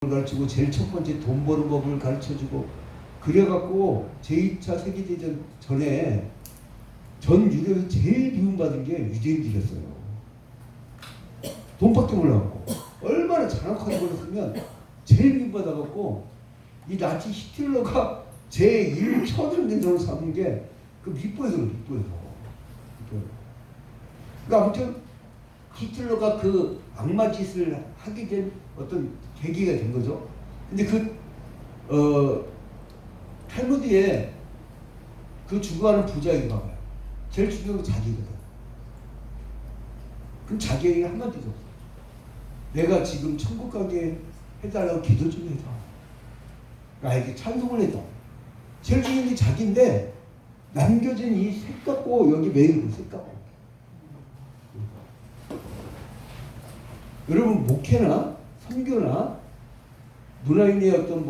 가르치고 제일 첫 번째 돈 버는 법을 가르쳐주고 그래갖고 제2차 세계대전 전에 전 유럽에서 제일 미움받은 게 유대인들이었어요. 돈밖에 몰라갖고 얼마나 장악하게 버렸으면 제일 미움받아갖고 이 나치 히틀러가 제1 처단대전을 삼은 게 그 밑보에서. 그러니까 아무튼 히틀러가 그 악마 짓을 하게 된 어떤 계기가 된 거죠. 근데 탈무드에 그 죽어가는 부자에게 봐봐요. 제일 중요한 건 자기거든. 그럼 자기에게 한마디도 없어. 내가 지금 천국 가게 해달라고 기도 좀 해줘. 나에게 찬송을 해줘. 제일 중요한 게 자기인데 남겨진 이 색 갖고 여기 매일 색 갖고. 여러분 목회나 선교나 문화인의 어떤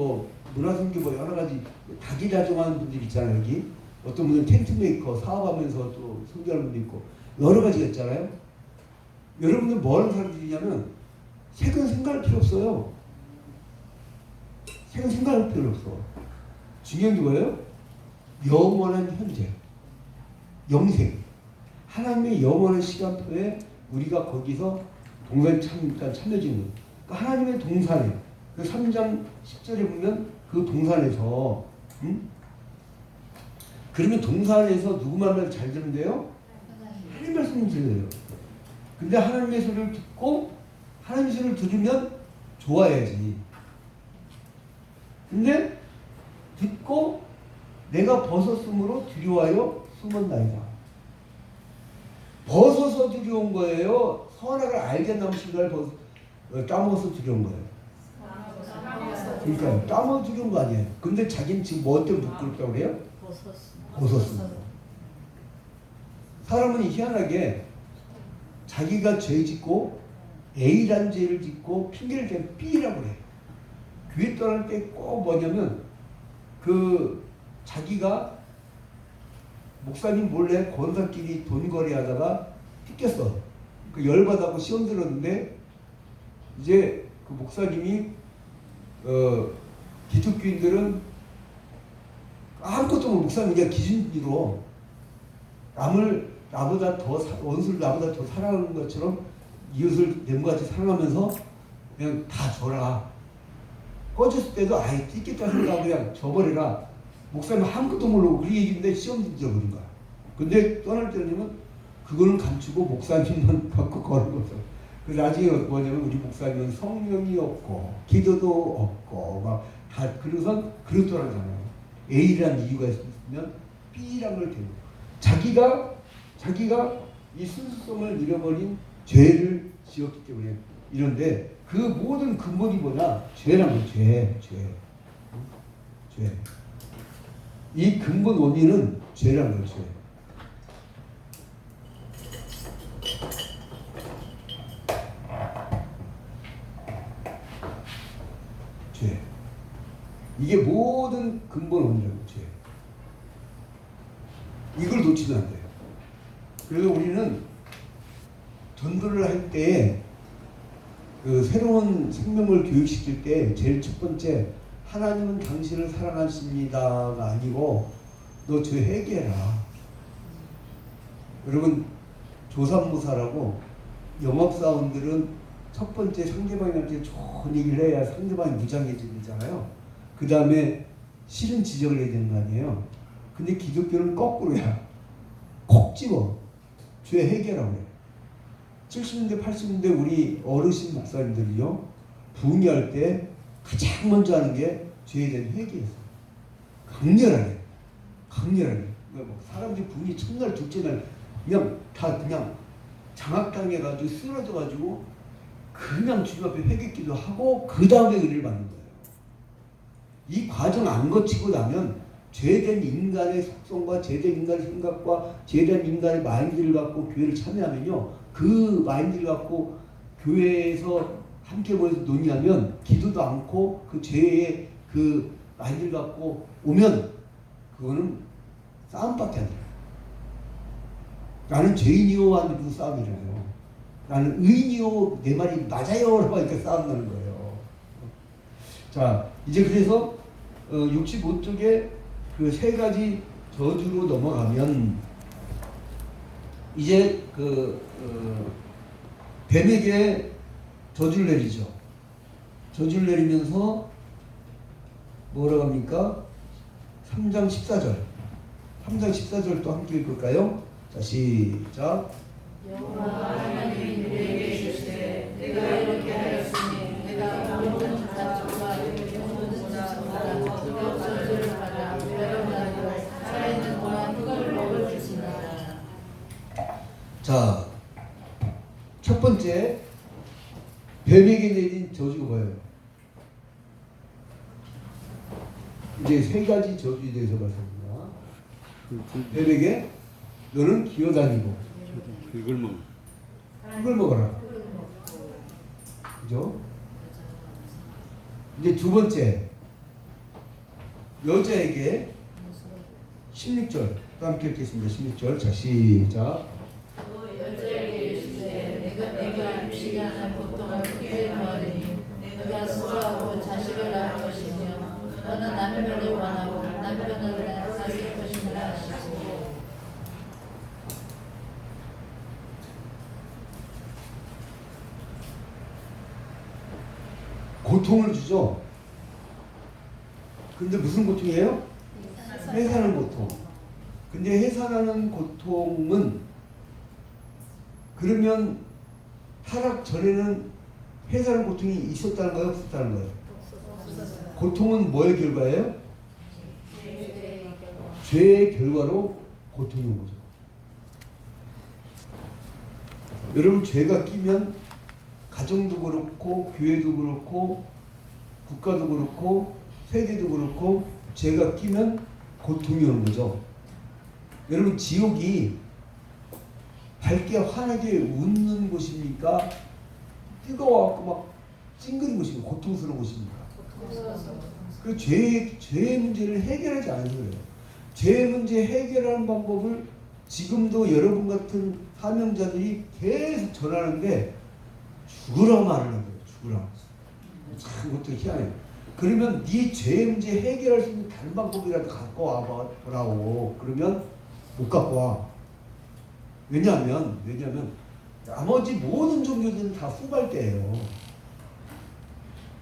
문화선교 여러 가지 다기다정하는 분들 있잖아요. 여기 어떤 분은 텐트 메이커 사업하면서 또 선교하는 분도 있고 여러 가지가 있잖아요. 여러분들 뭐 하는 사람들이냐면 색은 생각할 필요 없어요. 색은 생각할 필요 없어. 중요한 게 뭐예요? 영원한 현재, 영생, 하나님의 영원한 시간표에 우리가 거기서 동산 참여지는 거예요. 그러니까 하나님의 동산에 그 3장 10절에 보면 그 동산에서 그러면 동산에서 누구 말을 잘 들은데요? 하나님 말씀을 들려요. 근데 하나님의 소리를 듣고 하나님의 소리를 들으면 좋아야지. 근데 듣고 내가 벗었으므로 두려워하여 숨었나이다. 벗어서 두려운 거예요? 선악을 알겠나무 신가를 따먹어서 두려운 거예요. 그러니까 따먹어 두려운 거 아니에요. 근데 자기는 지금 뭐 때문에 부끄럽다고 그래요? 벗었습니다. 사람은 희한하게 자기가 죄 짓고 A라는 죄를 짓고 핑계를 대면 B라고 해요. 교회 떠날 때 꼭 뭐냐면 자기가 목사님 몰래 권사끼리 돈거래 하다가 튀겼어. 열받아서 시험 들었는데 이제 그 목사님이 기독교인들은 아무것도 모르고 목사님이 기준으로 나보다 더 원수를 나보다 더 사랑하는 것처럼 이웃을 내과 같이 사랑하면서 그냥 다 줘라. 꺼졌을 때도 아예 찢겠다 생각하고 그냥 줘버리라. 목사님 아무것도 모르고 그 얘기인데 시험 들어버린 거야. 근데 떠날 때는 그거는 감추고 목사님만 갖고 거는 거죠. 그래서 나중에 뭐냐면 우리 목사님은 성령이 없고 기도도 없고 막 다 그러고선 그렇더라잖아요. A라는 이유가 있으면 B라는 걸 대고 자기가 이 순수성을 잃어버린 죄를 지었기 때문에 이런데 그 모든 근본이 뭐냐? 죄라는 거예요. 죄. 이 근본 원인은 죄라는 거예요. 죄. 이게 모든 근본 원인이라고 죄. 이걸 놓치면 안 돼요. 그래서 우리는 전도를 할 때 그 새로운 생명을 교육시킬 때 제일 첫 번째 하나님은 당신을 사랑하십니다가 아니고 너 죄 회개해라. 여러분 조삼모사라고 영업사원들은 첫 번째 상대방한테 좋은 얘기를 해야 상대방이 무장해지잖아요. 그 다음에 싫은 지적을 해야 되는 거 아니에요. 근데 기독교는 거꾸로야. 콕 집어. 죄 회개라고 해요. 70년대 80년대 우리 어르신 목사님들이요 부흥할 때 가장 먼저 하는 게 죄에 대한 회개였어요. 강렬하게. 사람들이 부흥이 첫날 둘째 날 그냥 장악당해가지고 쓰러져가지고 그냥 주님 앞에 회개기도 하고 그 다음에 은혜를 받는 거예요. 이 과정 안 거치고 나면 죄된 인간의 속성과 죄된 인간의 생각과 죄된 인간의 마인드를 갖고 교회를 참여하면요. 그 마인드를 갖고 교회에서 함께 모여서 논의하면 기도도 않고 그 죄의 그 마인드를 갖고 오면 그거는 싸움밖에 안 돼요. 나는 죄인이요 하는 싸움이래요. 나는 의인이요 내 말이 맞아요 라고 하니까 싸움 나는 거예요. 자, 이제 그래서 65쪽에 그 세 가지 저주로 넘어가면 이제 뱀에게 저주를 내리죠. 저주를 내리면서 뭐라고 합니까? 3장 14절. 3장 14절 또 함께 읽을까요? 자, 시작. 여호와 하나님이 내게 이르시되 내가 이렇게 하였으니 내가 모든 가축과 모든 자마다 그 저주를 받아 여러 날로 살아있는 동안 흙을 먹을 것이니라. 자, 첫 번째 뱀에게 내린 저주가 뭐예요? 이제 세 가지 저주에 대해서 말씀합니다. 뱀에게 너는 기어다니고 흙을 먹어라. 그죠? 이제 두 번째 여자에게 16절 또 함께 읽겠습니다. 16절 자 시작. 여자에게 이르시되 내가 음식하는 고통을 크게 더하리니 내가 수고하고 자식을 낳을 것이며 너는 남편을 원하고 남편을 사귈 것이니라 하시고. 고통을 주죠. 근데 무슨 고통이에요? 해산하는 고통. 근데 해산하는 고통은 그러면 타락 전에는 해산하는 고통이 있었다는 거예요? 없었다는 거예요? 고통은 뭐의 결과예요? 죄의 결과로 고통이 온 거죠. 여러분 죄가 끼면 가정도 그렇고 교회도 그렇고 국가도 그렇고 세계도 그렇고 죄가 끼면 고통이 오는 거죠. 여러분 지옥이 밝게 환하게 웃는 곳입니까? 뜨거워갖고 막 찡그린 곳입니까? 고통스러운 곳입니까? 그 죄의 문제를 해결하지 않아서 그래요. 죄의 문제 해결하는 방법을 지금도 여러분 같은 사명자들이 계속 전하는데 죽으라 말을 하는 거예요. 죽으라. 참 그것도 희한해요. 그러면 네 죄의 문제 해결할 수 있는 다른 방법이라도 갖고 와보라고. 그러면 못 갖고 와. 왜냐하면 나머지 모든 종교들은 다 후발대예요.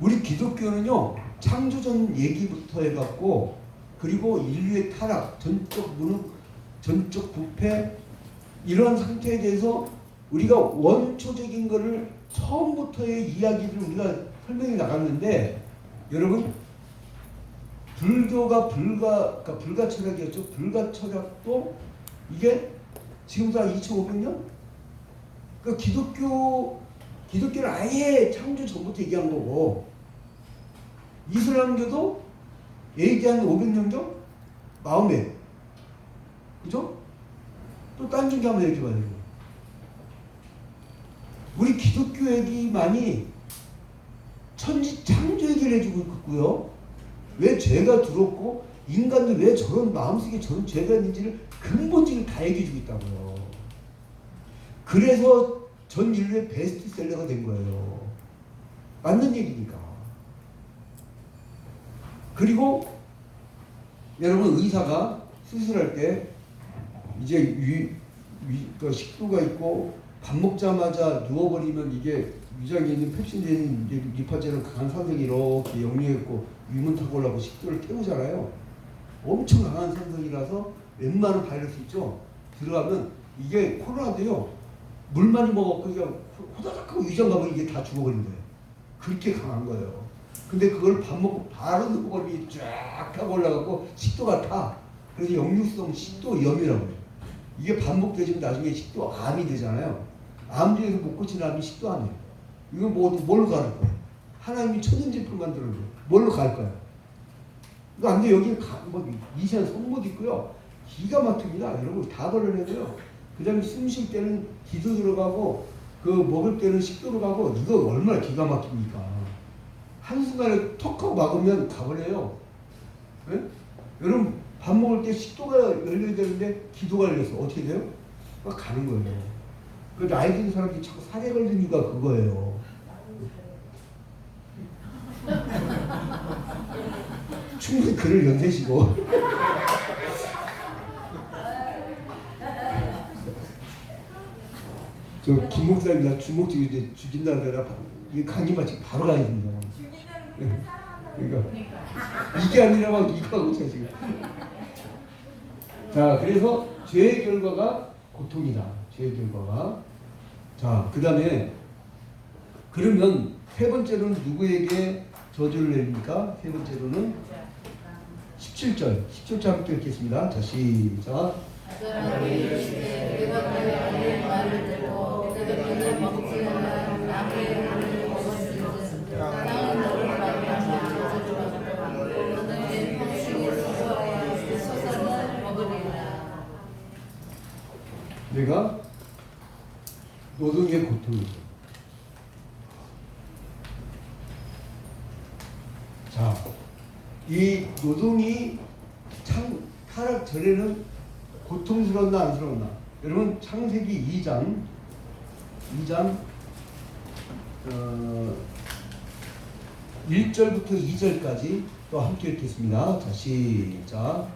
우리 기독교는요 창조전 얘기부터 해갖고 그리고 인류의 타락, 전적 무능, 전적 부패 이런 상태에 대해서 우리가 원초적인 거를 처음부터의 이야기를 우리가 설명해 나갔는데 여러분 불교가 불가 철학이었죠. 불가 철학도 이게 지금부터 2500년? 그러니까 기독교는 아예 창조 전부터 얘기한 거고 이슬람교도 얘기한 500년 전? 마음에 그죠? 또 딴 종교 한번 얘기해 봐요. 우리 기독교 얘기만이 천지 창조 얘기를 해주고 있고요. 왜 죄가 들었고 인간도 왜 저런 마음속에 저런 죄가 있는지를 근본적으로 다 얘기해주고 있다고요. 그래서 전 인류의 베스트셀러가 된 거예요. 맞는 얘기니까. 그리고 여러분 의사가 수술할 때 이제 식도가 있고 밥 먹자마자 누워버리면 이게 위장에 있는 펩신되어 있는 리파제는 강한 산성이 이렇게 역류했고 위문 타고 올라고 식도를 태우잖아요. 엄청 강한 산성이라서 웬만한 바이러스 있죠. 들어가면 이게 코로나도요. 물 많이 먹었고 그냥 호다닥 하고 위장 가면 이게 다 죽어버린 거예요. 그렇게 강한 거예요. 근데 그걸 밥 먹고 바로 누워버리면 쫙 하고 올라가고 식도가 타. 그래서 역류성 식도염이라고 해요. 이게 반복되지면 나중에 식도암이 되잖아요. 암 중에서 못 고치는 암이 식도암이에요. 이거 뭘로 가를 거예요? 하나님이 천연제품 만들었는데 뭘로 갈 거야? 이거 안 돼. 여기 이시한 손못 있고요. 기가 막힙니다. 여러분 다 걸러내고요. 그 다음에 숨 쉴 때는 기도 들어가고 그 먹을 때는 식도로 가고 이거 얼마나 기가 막힙니까? 한순간에 턱 하고 막으면 가버려요. 네? 여러분 밥 먹을 때 식도가 열려야 되는데 기도가 열려서 어떻게 돼요? 가는 거예요. 그 나이 든 사람들이 자꾸 살에 걸린 이유가 그거예요. 충분히 글을 연세시고 저 김 목사님 나 주먹질 이제 죽인다 그래라 이 강의 마치 바로 가야 됩니다. 그러니까 이게 아니라 막 이거 하고 있어 지금. 자, 그래서 죄의 결과가 고통이다. 죄의 결과가. 자, 그 다음에 그러면 세 번째로는 누구에게 저주를 내립니까? 세 번째로는 17절. 17절 함께 읽겠습니다. 자, 시작. 내가 노동의 고통이죠. 자, 이 노동이 참 타락 전에는 고통스러웠나 안스러웠나? 여러분 창세기 2장 1절부터 2절까지 또 함께 읽겠습니다. 자, 시작.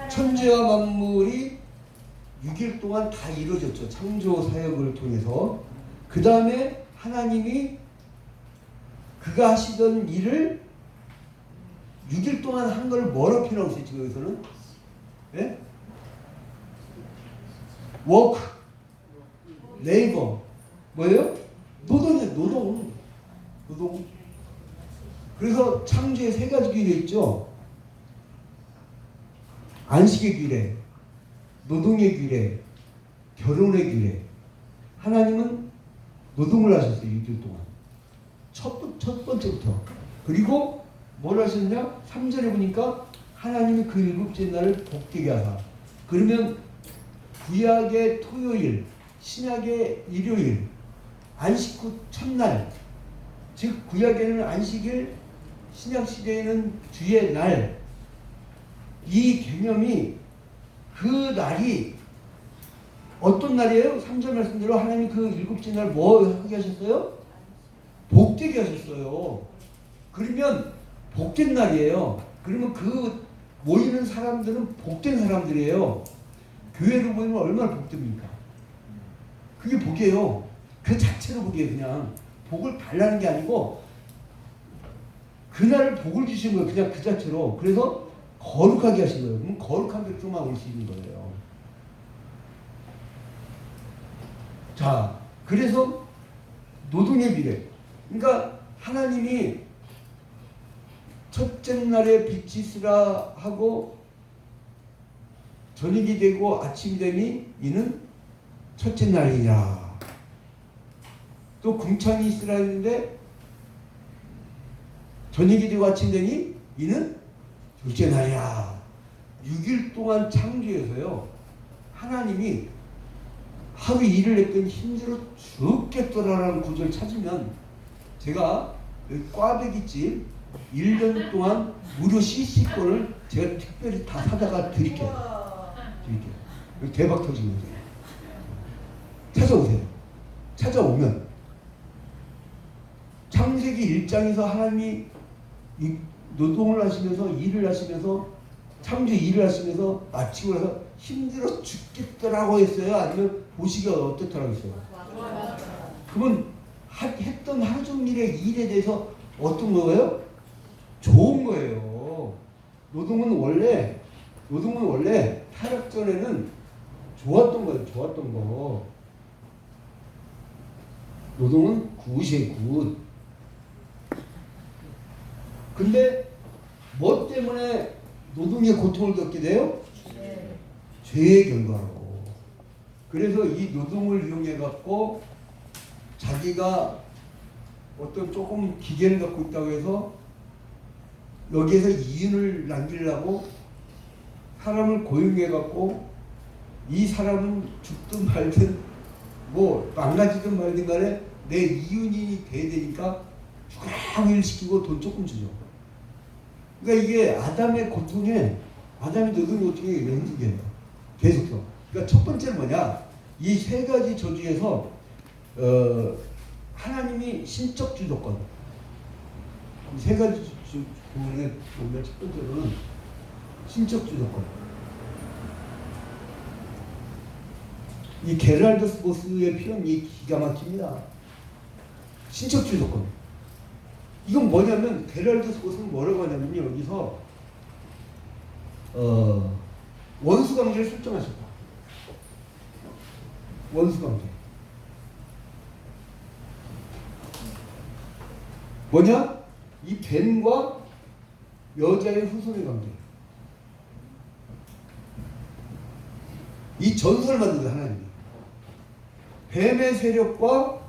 천지와 만물이 6일 동안 다 이루어졌죠. 창조 사역을 통해서. 그 다음에 하나님이 그가 하시던 일을 6일 동안 한 걸 뭐라고 표현하고 있어요? 지금 여기서는 예? 워크, 레이버 뭐예요? 노동이에요. 노동. 그래서 창조에 세 가지 규례 있죠. 안식의 규례, 노동의 규례, 결혼의 규례. 하나님은 노동을 하셨어요. 6일 동안. 첫 번째부터. 그리고 뭘 하셨냐? 3절에 보니까 하나님이 그 일곱째 날을 복되게 하사. 그러면 구약의 토요일, 신약의 일요일, 안식 후 첫날, 즉 구약에는 안식일, 신약 시대에는 주의 날, 이 개념이 그 날이 어떤 날이에요? 3절 말씀대로 하나님이 그 일곱째 날 뭐 하게 하셨어요? 복되게 하셨어요. 그러면 복된 날이에요. 그러면 그 모이는 사람들은 복된 사람들이에요. 교회로 모이면 얼마나 복됩니까? 그게 복이에요. 그 자체로 복이에요. 그냥 복을 달라는 게 아니고 그날을 복을 주신 거예요. 그냥 그 자체로. 그래서 거룩하게 하신 거예요. 그럼 거룩한 데로만 올 수 있는 거예요. 자, 그래서 노동의 미래. 그러니까 하나님이 첫째 날에 빛이 있으라 하고 저녁이 되고 아침이 되니 이는 첫째 날이냐. 또 궁창이 있으라 했는데 저녁이 되고 아침이 되니 이는 둘째 날이야. 6일 동안 창조해서요. 하나님이 하루 일을 했더니 힘들어 죽겠더라라는 구절을 찾으면 제가 여기 꽈배기집 1년 동안 무료 CC권을 제가 특별히 다 사다가 드릴게요. 여기 대박 터지는 거예요. 찾아오세요. 찾아오면 창세기 1장에서 하나님이 노동을 하시면서 일을 하시면서 창조 일을 하시면서 마치고 나서 힘들어 죽겠더라고 했어요? 아니면 보시기가 어떻더라고 했어요? 그러면 했던 하루 종일의 일에 대해서 어떤 거예요? 좋은 거예요. 노동은 원래 타락 전에는 좋았던 거예요. 좋았던 거. 노동은 굿이에요. 굿. 근데 뭐 때문에 노동의 고통을 겪게 돼요? 죄의 결과로. 그래서 이 노동을 이용해 갖고 자기가 어떤 조금 기계를 갖고 있다고 해서 여기에서 이윤을 남기려고 사람을 고용해 갖고 이 사람은 죽든 말든 뭐 망가지든 말든 간에 내 이윤이 돼야 되니까 죽으라고 일시키고 돈 조금 주죠. 그러니까 이게 아담의 고통에 아담의 노동이 어떻게 왼쪽이에요. 계속성. 그러니까 첫 번째는 뭐냐? 이 세 가지 저주에서 하나님이 신적 주도권. 이 세 가지 부분에 보면 첫 번째로는 신적 주도권. 이 게랄더스 보스의 표현이 기가 막힙니다. 신적 주도권. 이건 뭐냐면 게랄더스 보스는 뭐라고 하냐면요. 여기서 원수 관계를 설정하셨다. 원수 관계. 뭐냐? 이 뱀과 여자의 후손의 관계. 이 전설을 만든 게 하나님이. 뱀의 세력과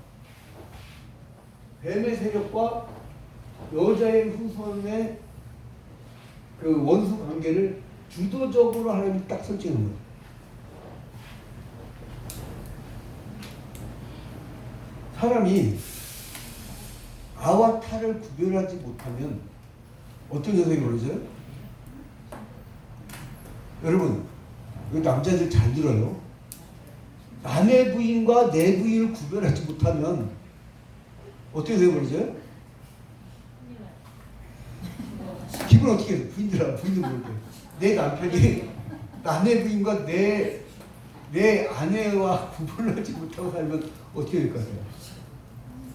여자의 후손의 그 원수 관계를 주도적으로 하나님이 딱 설정한 거예요. 사람이 아와 타를 구별하지 못하면 어떤 현상이 벌어져요? 여러분, 이거 남자들 잘 들어요. 남의 부인과 내 부인을 구별하지 못하면 어떻게 되어버리죠? 기분 어떻게 해요? 부인도 모르게. 내 남편이 남의 부인과 내 아내와 구분하지 못하고 살면 어떻게 될 것 같아요?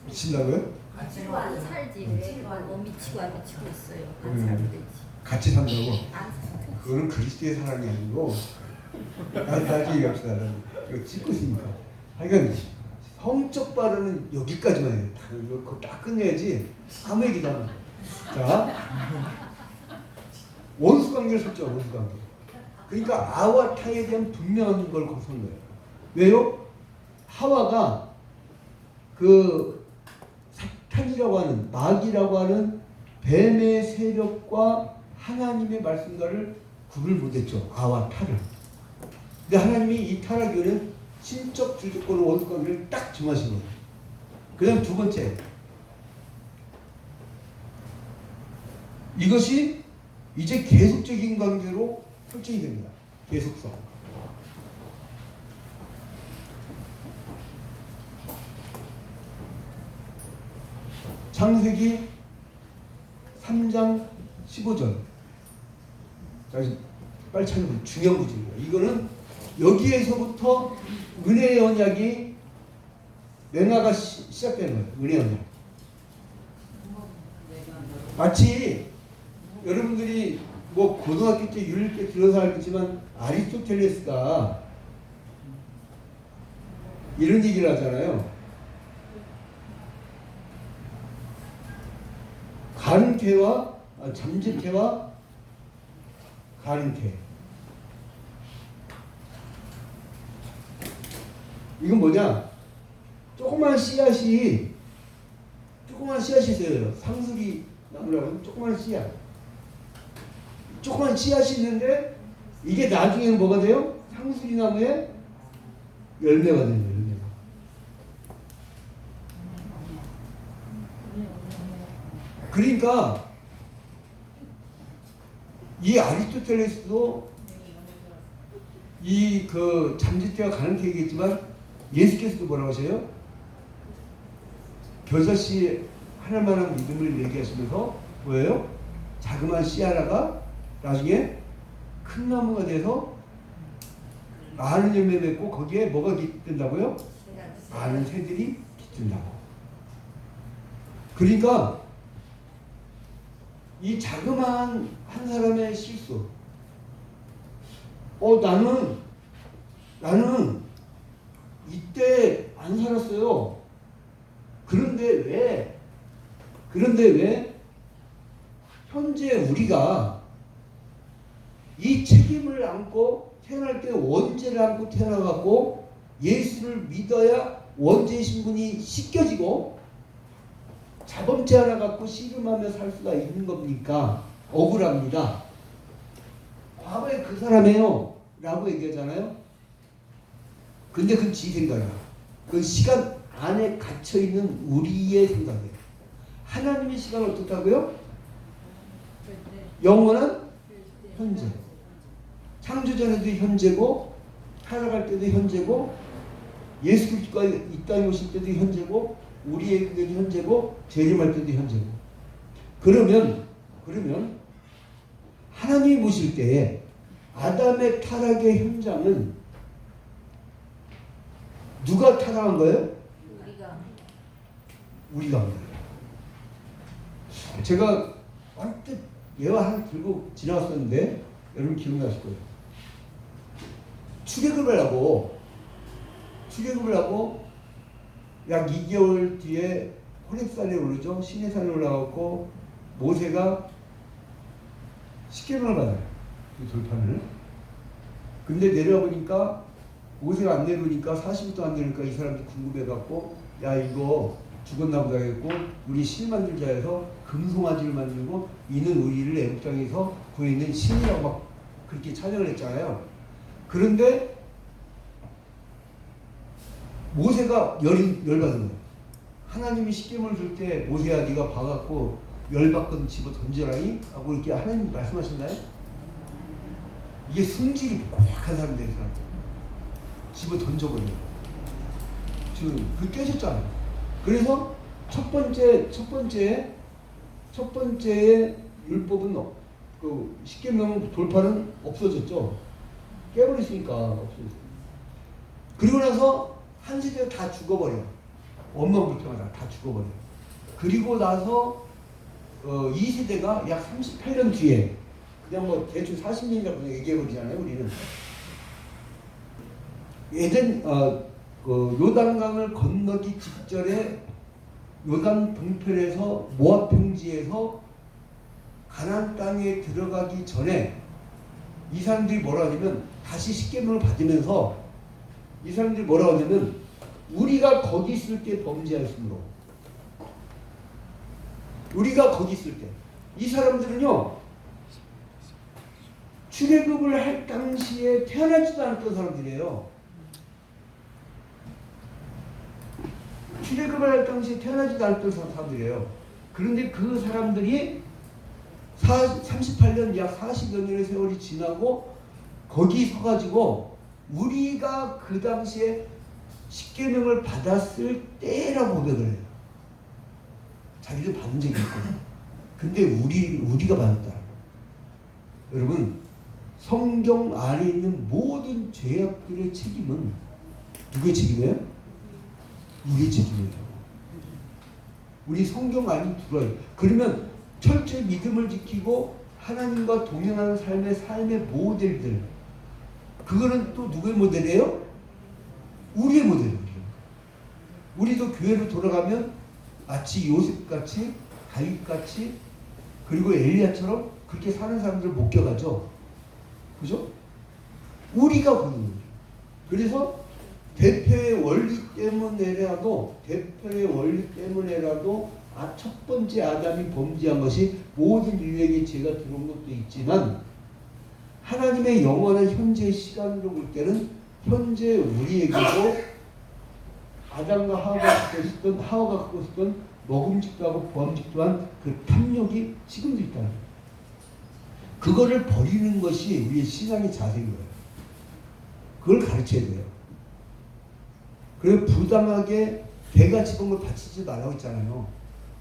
미친다고요? 미치고 안 살지. 미치고 안 미치고 있어요. 안 살면 되지. 같이 산다고? 안 살지. 그거는 그리스도의 사랑이 아니고 나중에 얘기합시다. 이거 찍고 있으니까. 하여간 성적 발언은 여기까지만 해요. 그거 딱 끝내야지 아무 얘기도 안 해. 자, 원수 관계를 설정. 원수 관계. 그러니까 아와 타에 대한 분명한 걸 거선 거예요. 왜요? 하와가 그 사탄이라고 하는 마귀라고 하는 뱀의 세력과 하나님의 말씀과를 구별 못했죠. 아와 타를. 근데 하나님이 이 타락교는 신적 주도권을 원수 관계를 딱 정하신 거예요. 그 다음 두 번째, 이것이 이제 계속적인 관계로 설정이 됩니다. 계속성. 창세기 3장 15절. 자, 빨리 찾아보세요. 중요한 구절입니다. 이거는 여기에서부터 은혜의 언약이 맹화가 시작되는 거예요. 은혜의 언약. 마치 여러분들이 뭐 고등학교 때 윤리 때 들어서 알겠지만 아리스토텔레스가 이런 얘기를 하잖아요. 가른태와 잠재태와 가른태. 이건 뭐냐? 조그만 씨앗이 있어요. 상수리 나무라고 조그만 씨앗. 조그만 씨앗이 있는데 이게 나중에는 뭐가 돼요? 상수리 나무에 열매가 됩니다. 열매가. 그러니까 이 아리스토텔레스도 이 그 잠재태와 가능태 얘기했지만 예수께서도 뭐라고 하세요? 겨자씨 하나만한 믿음을 얘기하시면서 뭐예요? 자그마한 씨 하나가 나중에 큰 나무가 돼서 많은 열매 맺고 거기에 뭐가 깃든다고요? 많은 새들이 깃든다고. 그러니까 이 자그마한 한 사람의 실수. 나는 이때 안 살았어요. 그런데 왜 현재 우리가 이 책임을 안고 태어날 때 원죄를 안고 태어나갖고 예수를 믿어야 원죄의 신분이 씻겨지고 자범죄 하나 갖고 씨름하며 살 수가 있는 겁니까? 억울합니다. 과거에 그 사람이에요 라고 얘기하잖아요. 근데 그건 지 생각이야. 그 시간 안에 갇혀있는 우리의 생각이에요. 하나님의 시간은 어떻다고요? 영원한 현재. 창조 전에도 현재고 타락할 때도 현재고 예수 그리스도가 이 땅에 오실 때도 현재고 우리에게도 현재고 재림할 때도 현재고. 그러면 하나님이 보실 때에 아담의 타락의 현장은 누가 타락한 거예요? 우리가 한 거예요. 제가 언뜻 예화 하나 들고 지나갔었는데 여러분 기억나실 거예요. 출애굽을 하고 약 2개월 뒤에 호렙산에 오르죠. 시내산에 올라가고 모세가 십계명을 받아요. 그 돌판을. 근데 내려와 보니까 모세가 안 내려오니까 40일도 안 내려오니까 이 사람들이 궁금해갖고 야 이거 죽었나 보다 했고 우리 신 만들자 해서 금송아지를 만들고 이는 우리를 애국 땅에서 구해있는 신이라고 막 그렇게 찬양을 했잖아요. 그런데 모세가 열받은 거예요. 하나님이 십계명을 줄 때 모세야 네가 봐갖고 열받거든 집어 던져라니 하고 이렇게 하나님 말씀하셨나요? 이게 승질이 고약한 사람들이 집어 던져버려요. 지금 그 깨졌잖아요. 그래서 첫 번째 율법은 그 십계명 돌파는 없어졌죠. 깨버렸으니까 없어졌어요. 그리고 나서 한 세대가 다 죽어버려. 원망 불평하다 다 죽어버려. 그리고 나서 2세대가 약 38년 뒤에 그냥 뭐 대충 40년이라고 얘기해버리잖아요. 우리는 요단강을 건너기 직전에 요단 동편에서 모압 평지에서 가나안 땅에 들어가기 전에 이 사람들이 뭐라 하냐면 다시 십계명을 받으면서 이 사람들이 뭐라 하냐면 우리가 거기 있을 때 범죄하였으므로 우리가 거기 있을 때 이 사람들은요 출애굽을 할 당시에 태어나지도 않았던 사람들이에요. 출애굽을 할 당시에 태어나지도 않았던 사람들이에요. 그런데 그 사람들이 38년 약 40여 년의 세월이 지나고 거기 서가지고 우리가 그 당시에 십계명을 받았을 때라고 고백을 해요. 자기들 받은 적이 있거든요. 근데 우리가 받았다. 여러분 성경 안에 있는 모든 죄악들의 책임은 누구의 책임이에요? 우리의 책임이에요. 우리 성경 안에 들어요. 그러면 철저히 믿음을 지키고 하나님과 동행하는 삶의 모델들 그거는 또 누구의 모델이에요? 우리의 모델이에요. 우리도 교회로 돌아가면 마치 요셉같이 다윗같이 그리고 엘리야처럼 그렇게 사는 사람들을 목격하죠. 그죠? 우리가 그런 거죠. 그래서 대표의 원리 때문에라도 첫 번째 아담이 범죄한 것이 모든 인류에게 죄가 들어온 것도 있지만 하나님의 영원한 현재 시간으로 볼 때는 현재 우리에게도 아담과 하와가 갖고 있었던 먹음직도 하고 보암직도 한 그 탐욕이 지금도 있다는 거예요. 그거를 버리는 것이 우리의 신앙의 자세인 거예요. 그걸 가르쳐야 돼요. 그리고 부당하게 개가 집은 걸 바치지 말라고 했잖아요.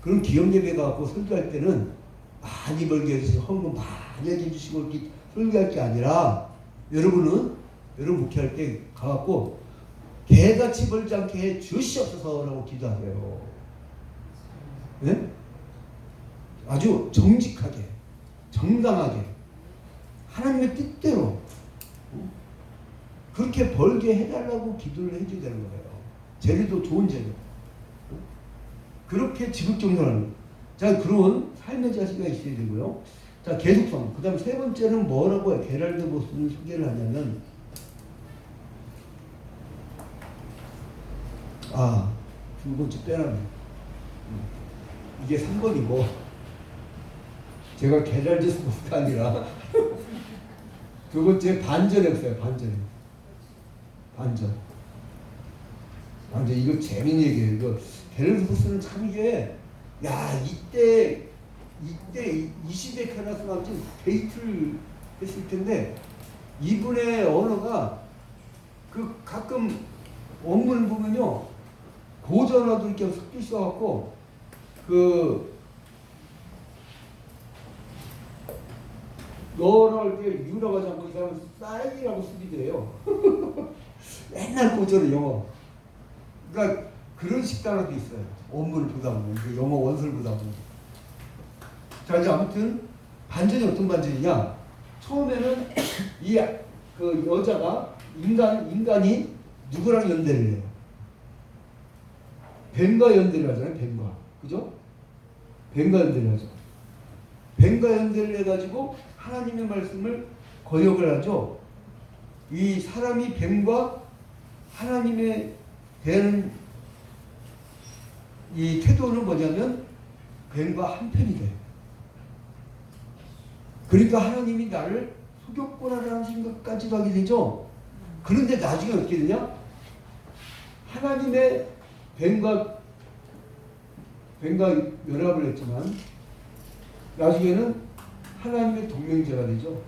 그럼 기업 예배 가고 설교할 때는 많이 벌게 해주시고 헌금 많이 해주시고 이렇게 설교할 게 아니라 여러분 목회할 때 가갖고 개같이 벌지 않게 해 주시옵소서라고 기도하세요. 네? 아주 정직하게 정당하게 하나님의 뜻대로 그렇게 벌게 해달라고 기도를 해줘야 되는 거예요. 재료도 좋은 재료. 그렇게 지극정성을 하는 거예요. 자, 그런 삶의 자세가 있어야 되고요. 자, 계속성. 그 다음 세 번째는 뭐라고 게랄드 보스는 소개를 하냐면 두 번째 빼놨네. 이게 3번이고 제가 게랄드 보스가 아니라 두 번째 반전에 없어요. 반전. 이거 재밌는 얘기예요. 이거 게랄드 보스는 참 이게 이때 이 시대에 태어났으면 데이트를 했을 텐데 이분의 언어가 그 가끔 원문을 보면요 고전어도 이렇게 섞여 있어갖고 그 너를 때 유라고 하지 않고 이 사람은 싸이라고 쓰기도해요. 맨날 고전어 영어. 그러니까 그런 식단어도 있어요. 원문을 보다 보면 그 영어 원서를 보다 보면. 자 이제 아무튼 반전이 어떤 반전이냐? 처음에는 이 그 여자가 인간이 누구랑 연대를 해요? 뱀과 연대를 하잖아요. 뱀과. 그죠? 뱀과 연대를 하죠. 뱀과 연대를 해가지고 하나님의 말씀을 거역을 하죠. 이 사람이 뱀과 하나님의 대한 이 태도는 뭐냐면 뱀과 한편이 돼요. 그러니까 하나님이 나를 속였구나라는 생각까지도 하게 되죠. 그런데 나중에 어떻게 되냐? 하나님의 뱀과 연합을 했지만 나중에는 하나님의 동명자가 되죠.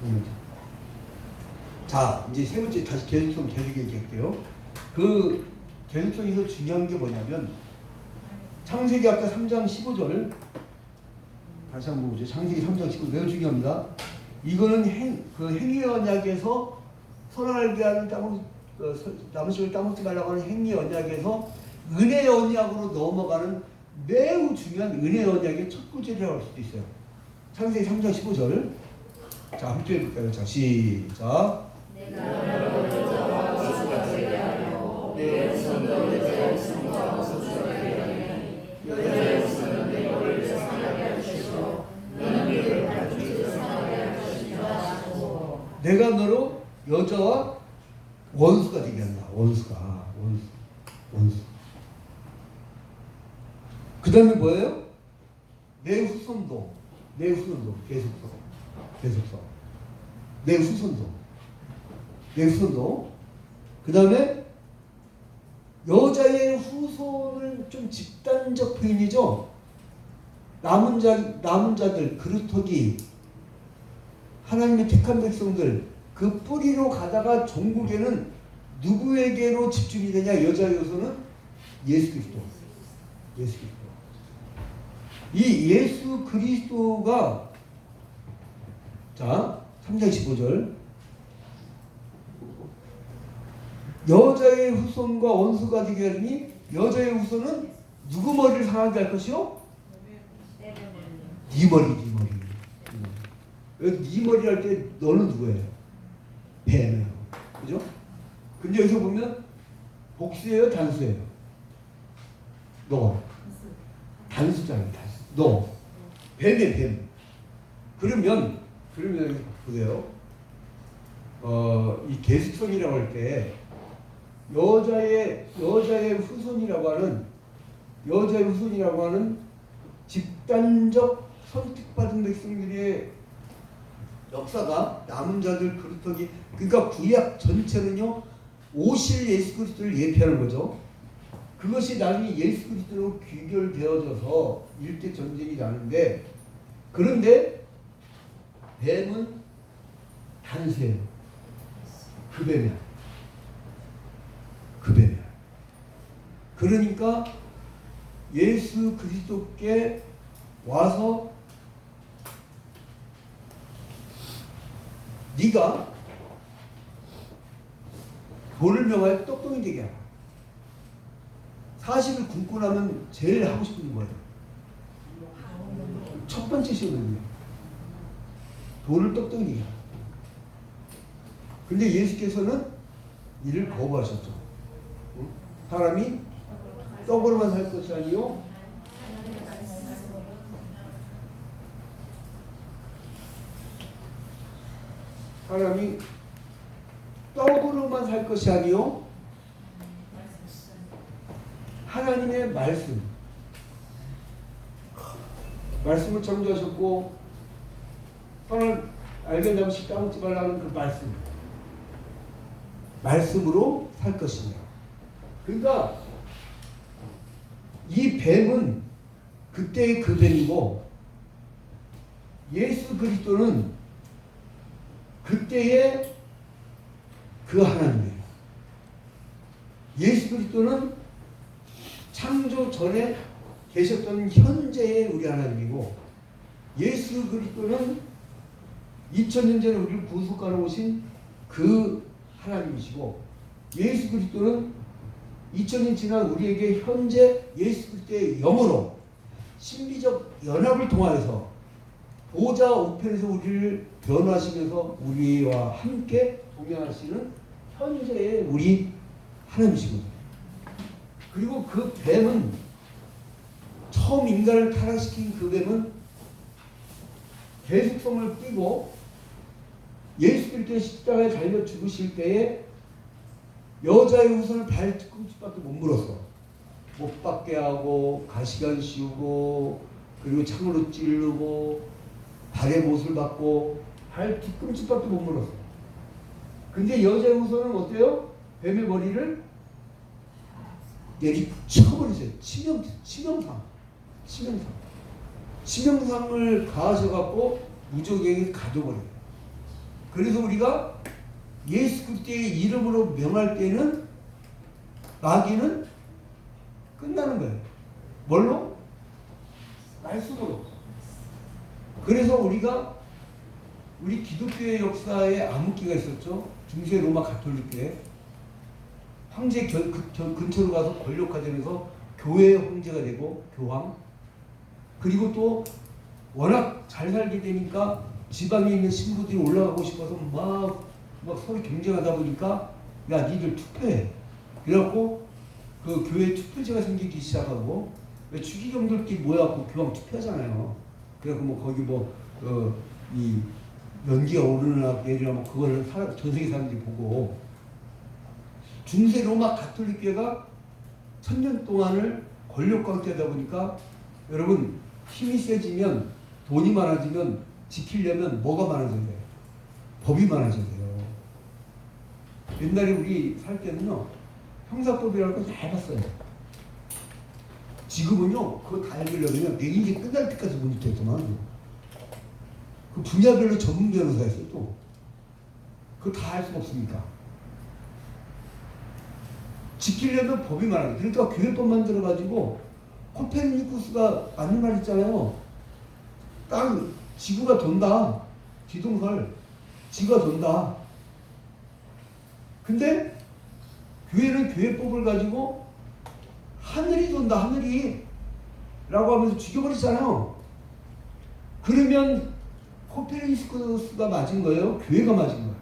동명자. 자, 이제 세 번째 다시 계속성 계속 얘기할게요. 그 계속성에서 중요한 게 뭐냐면 창세기 아까 3장 15절 다시 한번 보죠. 창세기 3장 15절 매우 중요합니다. 이거는 행위 언약에서 선을 하는 나무식을 따먹지 말라고 하는 행위 언약에서 은혜 언약으로 넘어가는 매우 중요한 은혜 언약의 첫 구절이라고 할 수도 있어요. 창세기 3장 15절. 자, 한번 해볼까요? 자, 시작. 내가 너로 여자와 원수가 되게 한다. 원수. 그 다음에 뭐예요? 내 후손도. 계속성. 내 후손도. 그 다음에 여자의 후손은 좀 집단적 표현이죠. 남은 자들, 그루터기, 하나님의 택한 백성들, 그 뿌리로 가다가 종국에는 누구에게로 집중이 되냐? 여자의 후손은 예수 그리스도. 이 예수 그리스도가 자 3장 15절 여자의 후손과 원수가 되게 하니 여자의 후손은 누구 머리를 상하게 할 것이요? 네 머리. 네 머리 할 때 너는 누구예요? 뱀이에요. 그죠? 근데 여기서 보면 복수예요? 단수예요? 너. 단수잖아요. 너. 뱀이에요. 뱀. 그러면 여기 보세요. 이 계속성이라고 할 때 여자의 후손이라고 하는 집단적 선택받은 백성들의 역사가 남은 자들 그루터기 그러니까 구약 전체는요 오실 예수 그리스도를 예표하는 거죠. 그것이 나중에 예수 그리스도로 귀결되어져서 일대 전쟁이 나는데 그런데 뱀은 단수예요. 그 뱀이야. 그러니까 예수 그리스도께 와서 네가 돌을 명하여 떡덩이 되게 하라. 40일 굶고 나면 제일 하고 싶은 거예요. 첫 번째 시험은요. 돌을 떡덩이 되게 하라. 근데 예수께서는 이를 거부하셨죠. 사람이 떡으로만 살 것이 아니요 사람이 떡으로만 살 것이 아니요 하나님의 말씀을 창조하셨고 선을 알게 잡으시 까먹지 말라는 그 말씀으로 살 것이냐. 그러니까 이 뱀은 그때의 그 뱀이고 예수 그리스도는 그때의 그 하나님이에요. 예수 그리스도는 창조 전에 계셨던 현재의 우리 하나님이고, 예수 그리스도는 2000년 전에 우리를 구속하러 오신 그 하나님이시고, 예수 그리스도는 2000년 지난 우리에게 현재 예수 그리스도의 영으로 신비적 연합을 통하여서 보좌 우편에서 우리를 변화하시면서 우리와 함께 동행하시는 현재의 우리 하나님이시거든요. 그리고 그 뱀은, 처음 인간을 타락시킨 그 뱀은 계속성을 띠고 예수 그리스도의 십자가에 달려 죽으실 때에 여자의 후손을 발 뒤꿈치밖에 못 물었어. 못 박게 하고 가시관 씌우고 그리고 창으로 찌르고 발에 못을 박고 발 뒤꿈치밖에 못 물었어. 근데 여자의 후손은 어때요? 뱀의 머리를 내리쳐버리세요. 치명상을 가하셔갖고 무적에게 가둬버려요. 그래서 우리가 예수 그리스도의 이름으로 명할 때는 마귀는 끝나는 거예요. 뭘로? 말씀으로. 그래서 우리 기독교의 역사에 암흑기가 있었죠. 중세 로마 가톨릭교회. 황제 근처로 가서 권력화되면서 교회의 황제가 되고 교황. 그리고 또 워낙 잘 살게 되니까 지방에 있는 신부들이 올라가고 싶어서 막 서로 경쟁하다 보니까 야 니들 투표해. 그래갖고 그 교회 투표제가 생기기 시작하고, 왜 추기경들끼리 모여갖고 교황 투표하잖아요. 그래갖고 뭐 거기 이 연기가 오르나 내리나 뭐 그걸 전 세계 사람들이 보고, 중세 로마 가톨릭교회가 1000년 동안을 권력 강태하다 보니까 여러분 힘이 세지면 돈이 많아지면 지키려면 뭐가 많아져야 돼요? 법이 많아져야 돼요. 옛날에 우리 살 때는요 형사법이라는 거 잘 봤어요. 지금은요 그거 다 알려면 내 인생 끝날 때까지 못 익혔더만. 그 분야별로 전문 변호사 있어요. 또 그거 다 할 수가 없으니까. 지키려면 법이 많아요. 그러니까 교회법 만들어가지고 코페르니쿠스가 맞는 말 있잖아요. 땅 지구가 돈다. 기둥설 지구가 돈다. 근데 교회는 교회법을 가지고 하늘이 돈다. 하늘이 라고 하면서 죽여버리잖아요. 그러면 코페르니쿠스가 맞은 거예요? 교회가 맞은 거예요?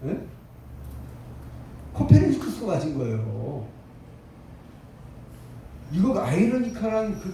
네? 코페르니쿠스가 맞은 거예요. 이거 아이러니컬한 그